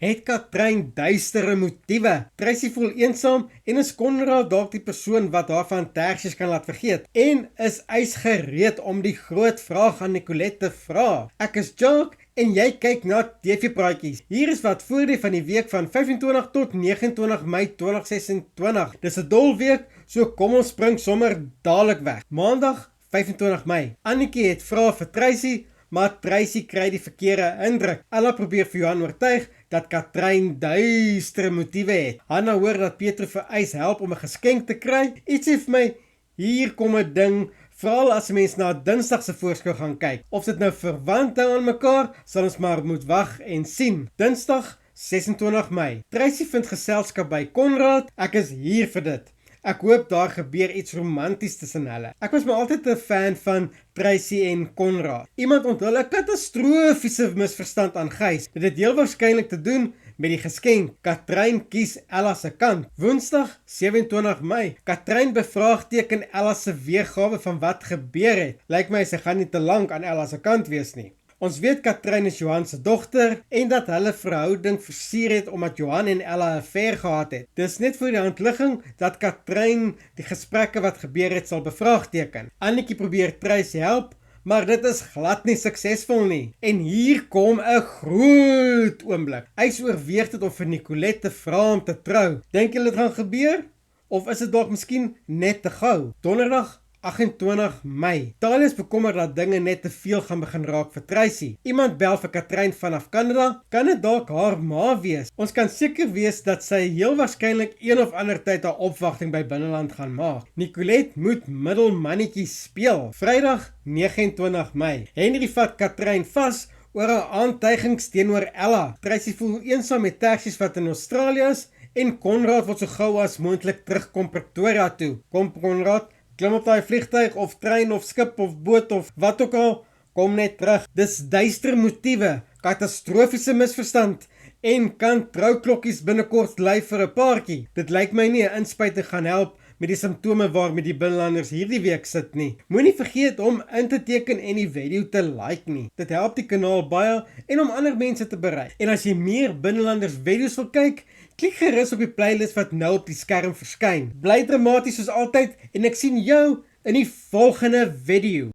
Het Katrein duistere motiewe? Tracy voel eensaam en is Konrad dalk die persoon wat haar van Tertius kan laat vergeet? En is Ys gereed om die groot vraag aan Nicolette te vra? Ek is Jacques en jy kyk na TV-praatjies. Hier is wat voor die van die week van 25 tot 29 Mei 2026. Dis 'n dol week, so kom ons spring sommer dadelik weg. Maandag 25 Mei. Annetjie het vra vir Tracy, maar Tracy kry die verkeerde indruk. Ella probeer vir Johan oortuig dat Katrein duistere motiewe het. Hanna hoor dat Pietro vir Ys help om 'n geskenk te kry. Ietsie vir my, hier kom 'n ding, veral as mens na Dinsdag se voorskou gaan kyk. Of dit nou verwant hou aan mekaar, sal ons maar moet wag en sien. Dinsdag 26 Mei. Tracy vind geselskap by Konrad. Ek is hier vir dit. Ek hoop daar gebeur iets romanties tussen hulle. Ek was maar altyd 'n fan van Tracy en Konrad. Iemand onthul 'n katastrofiese misverstand aan Gys. Dit het heel waarskynlik te doen met die geskenk. Katrein kies Ella se kant. Woensdag 27 Mei. Katrein bevraagteken Ella se weergawe van wat gebeur het. Lyk my sy gaan nie te lank aan Ella se kant wees nie. Ons weet Katrein is Johan se dogter en dat hulle verhouding versier het omdat Johan en Ella 'n affair gehad het. Dis net voor die hand ligging dat Katrein die gesprekke wat gebeur het sal bevraagteken. Annetjie probeer Tracy help, maar dit is glad nie suksesvol nie. En hier kom 'n groot oomblik. Ys oorweeg dit om vir Nicolette te vra om te trou. Dink julle dit gaan gebeur? Of is dit dalk miskien net te gou? Donderdag 28 Mei. Talia is bekommerd dat dinge net te veel gaan begin raak vir Tracy. Iemand bel vir Katrein vanaf Kanada. Kan dit dalk haar ma wees? Ons kan seker wees dat sy heel waarskynlik een of ander tyd haar opwagting by binneland gaan maak. Nicolette moet middelmannetjie speel. Vrydag 29 Mei. Henry vat Katrein vas oor haar aantuigings teenoor Ella. Tracy voel eensaam met Tertius wat in Australië is en Konrad wil so gou as moontlik terugkom Pretoria toe. Kom Konrad, klim op daai vliegtuig of trein of skip of boot of wat ook al, kom net terug. Dis duistere motiewe, katastrofiese misverstand en kan trouklokkies binnekort lui vir 'n paartjie. Dit lyk my nie 'n inspuiting gaan help met die simptome waarmee die binnelanders hierdie week sit nie. Moenie vergeet om in te teken en die video te like nie. Dit help die kanaal baie en om ander mense te bereik. En as jy meer binnelanders video's wil kyk, klik gerus op die playlist wat nou op die skerm verskyn. Bly dramaties soos altyd en ek sien jou in die volgende video.